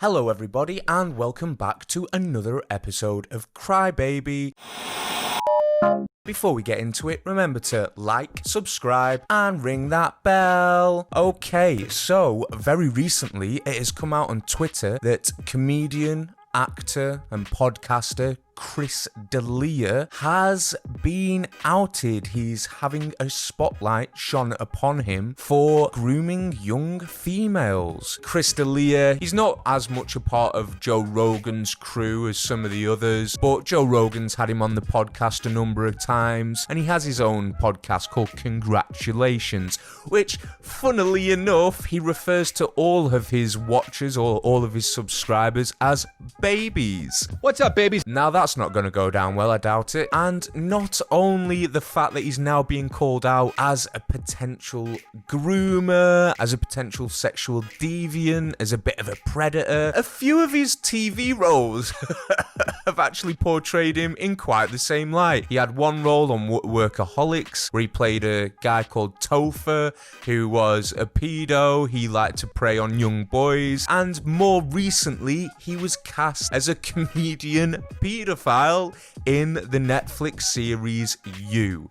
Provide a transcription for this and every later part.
Hello everybody and welcome back to another episode of Crybaby. Before we get into it, remember to like, subscribe and ring that bell. Okay, so very recently it has come out on Twitter that comedian, actor and podcaster Chris D'Elia has been outed. He's having a spotlight shone upon him for grooming young females. Chris D'Elia, he's not as much a part of Joe Rogan's crew as some of the others, but Joe Rogan's had him on the podcast a number of times, and he has his own podcast called Congratulations, which, funnily enough, he refers to all of his watchers or all of his subscribers as babies. What's up, babies? Now that's not going to go down well, I doubt it. And not only the fact that he's now being called out as a potential groomer, as a potential sexual deviant, as a bit of a predator, a few of his TV roles have actually portrayed him in quite the same light. He had one role on Workaholics where he played a guy called Topher who was a pedo. He liked to prey on young boys, and more recently he was cast as a comedian pedophile in the Netflix series You.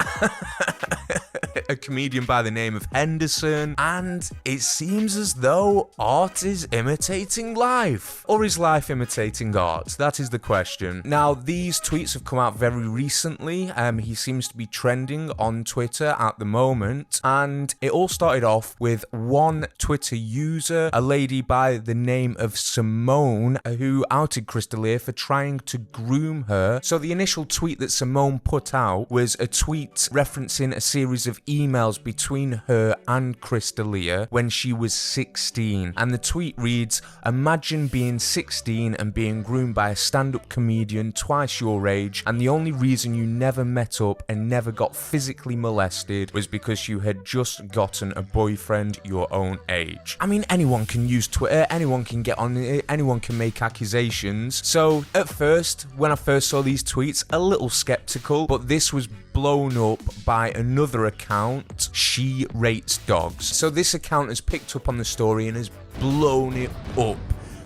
A comedian by the name of Henderson, and it seems as though art is imitating life. Or is life imitating art? That is the question. Now, these tweets have come out very recently. He seems to be trending on Twitter at the moment, and it all started off with one Twitter user, a lady by the name of Simone, who outed Chris D'Elia for trying to groom her. So the initial tweet that Simone put out was a tweet referencing a series of emails between her and Chris D'Elia when she was 16. And the tweet reads, "Imagine being 16 and being groomed by a stand-up comedian twice your age, and the only reason you never met up and never got physically molested was because you had just gotten a boyfriend your own age." I mean, anyone can use Twitter, anyone can get on it, anyone can make accusations. So at first, when I first saw these tweets, a little skeptical, but this was blown up by another account, She Rates Dogs. So this account has picked up on the story and has blown it up.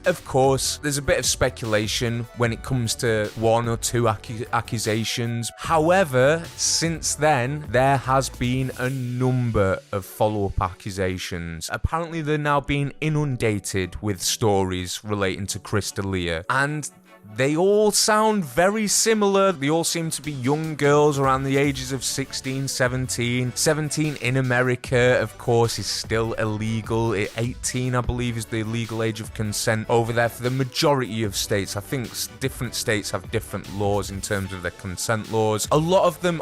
Of course, there's a bit of speculation when it comes to one or two accusations. However, since then, there has been a number of follow-up accusations. Apparently, they're now being inundated with stories relating to Chris D'Elia, and they all sound very similar. They all seem to be young girls around the ages of 16, 17. 17 in America, of course, is still illegal. 18, I believe, is the legal age of consent over there for the majority of states. I think different states have different laws in terms of their consent laws. A lot of them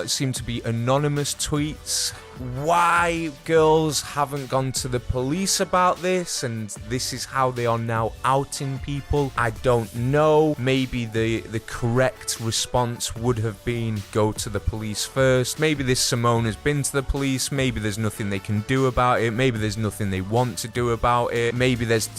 seem to be anonymous tweets. Why girls haven't gone to the police about this, and this is how they are now outing people, I don't know. Maybe the correct response would have been go to the police first. Maybe this Simone has been to the police. Maybe there's nothing they can do about it. Maybe there's nothing they want to do about it. Maybe there's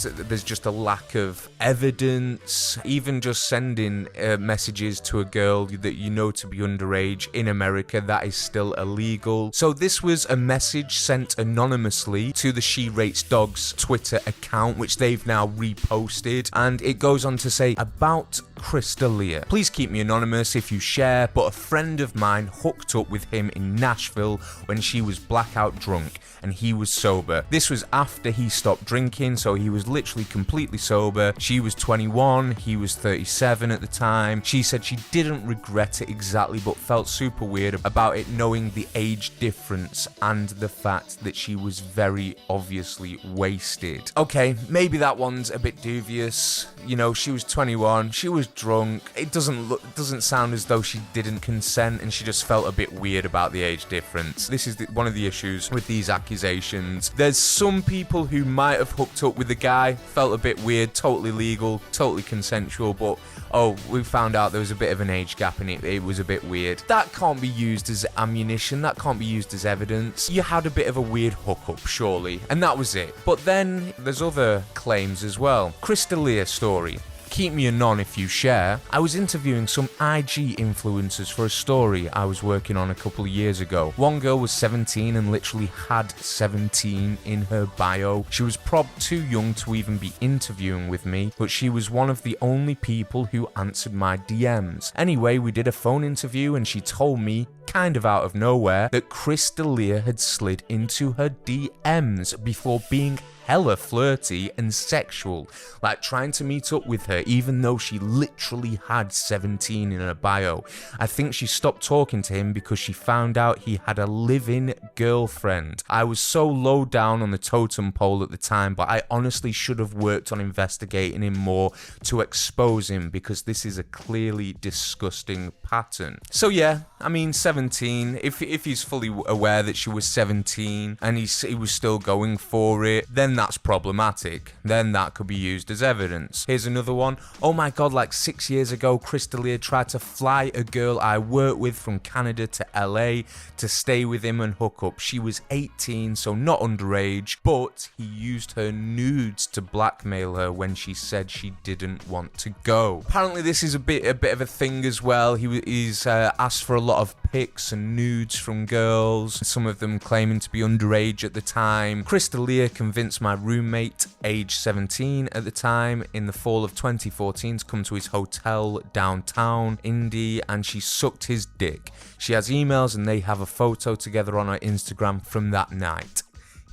just a lack of evidence. Even just sending messages to a girl that you know to be underage in America, that is still illegal. So this was a message sent anonymously to the She Rates Dogs Twitter account, which they've now reposted, and it goes on to say, "About Chris D'Elia. Please keep me anonymous if you share, but a friend of mine hooked up with him in Nashville when she was blackout drunk and he was sober. This was after he stopped drinking, so he was literally completely sober. She was 21, he was 37 at the time. She said she didn't regret it exactly, but felt super weird about it, knowing the age difference and the fact that she was very obviously wasted." Okay, maybe that one's a bit dubious. You know, she was 21, she was drunk. It doesn't sound as though she didn't consent and she just felt a bit weird about the age difference. This is one of the issues with these accusations. There's some people who might have hooked up with the guy, felt a bit weird, totally legal, totally consensual, but we found out there was a bit of an age gap and it was a bit weird. That can't be used as ammunition, that can't be used as evidence. You had a bit of a weird hookup, surely, and that was it. But then there's other claims as well. Chris D'Elia story. Keep me anon if you share. I was interviewing some IG influencers for a story I was working on a couple of years ago. One girl was 17 and literally had 17 in her bio. She was probably too young to even be interviewing with me, but she was one of the only people who answered my DMs. Anyway, we did a phone interview and she told me, kind of out of nowhere, that Chris D'Elia had slid into her DMs before being hella flirty and sexual, like trying to meet up with her even though she literally had 17 in her bio. I think she stopped talking to him because she found out he had a live-in girlfriend. I was so low down on the totem pole at the time, but I honestly should have worked on investigating him more to expose him, because this is a clearly disgusting pattern. So yeah, I mean 17, if he's fully aware that she was 17 and he was still going for it, then that's problematic. Then that could be used as evidence. Here's another one. Oh my god, like 6 years ago, Chris D'Elia tried to fly a girl I worked with from Canada to LA to stay with him and hook up. She was 18, so not underage, but he used her nudes to blackmail her when she said she didn't want to go. Apparently this is a bit of a thing as well. He's asked for a lot of pics and nudes from girls, some of them claiming to be underage at the time. Chris D'Elia convinced my roommate, age 17 at the time, in the fall of 2014 to come to his hotel downtown Indy, and she sucked his dick. She has emails and they have a photo together on her Instagram from that night.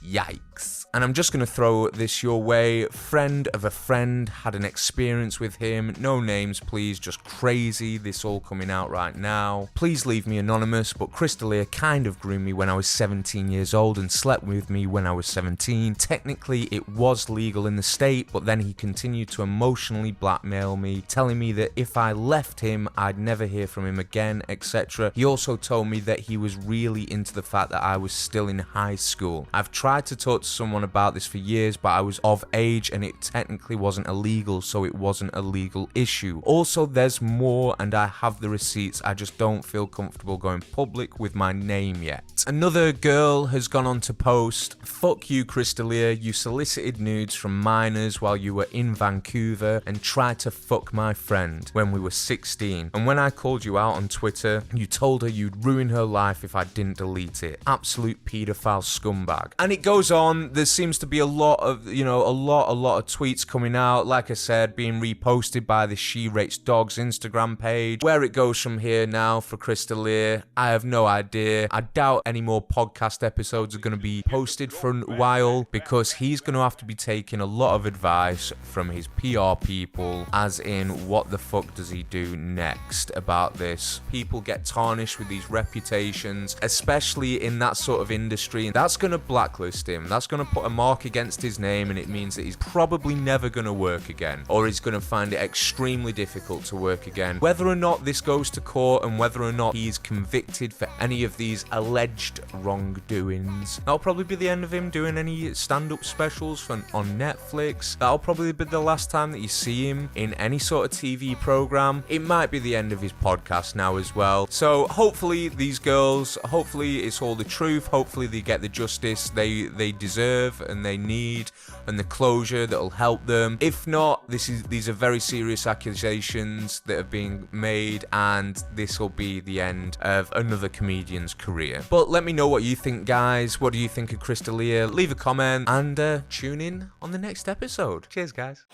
Yikes. And I'm just going to throw this your way. Friend of a friend had an experience with him. No names, please. Just crazy. This all coming out right now. Please leave me anonymous, but Chris D'Elia kind of groomed me when I was 17 years old and slept with me when I was 17. Technically, it was legal in the state, but then he continued to emotionally blackmail me, telling me that if I left him, I'd never hear from him again, etc. He also told me that he was really into the fact that I was still in high school. I've tried to talk to someone about this for years, but I was of age and it technically wasn't illegal, so it wasn't a legal issue. Also, there's more and I have the receipts. I just don't feel comfortable going public with my name yet. Another girl has gone on to post, "Fuck you, Chris D'Elia. You solicited nudes from minors while you were in Vancouver and tried to fuck my friend when we were 16. And when I called you out on Twitter, you told her you'd ruin her life if I didn't delete it. Absolute pedophile scumbag." And it goes on. There seems to be a lot of, a lot of tweets coming out, like I said, being reposted by the She Rates Dogs Instagram page. Where it goes from here now for Chris D'Elia, I have no idea. I doubt any more podcast episodes are going to be posted for a while, because he's going to have to be taking a lot of advice from his PR people, as in what the fuck does he do next about this. People get tarnished with these reputations, especially in that sort of industry. That's going to blacklist him. That's going to put a mark against his name, and it means that he's probably never going to work again, or he's going to find it extremely difficult to work again. Whether or not this goes to court and whether or not he's convicted for any of these alleged wrongdoings, that'll probably be the end of him doing any stand-up specials on Netflix. That'll probably be the last time that you see him in any sort of TV program. It might be the end of his podcast now as well. So hopefully these girls, hopefully it's all the truth. Hopefully they get the justice they deserve and they need, and the closure that'll help them. If not, these are very serious accusations that are being made, and this will be the end of another comedian's career. But let me know what you think, guys. What do you think of Chris D'Elia? Leave a comment and tune in on the next episode. Cheers, guys.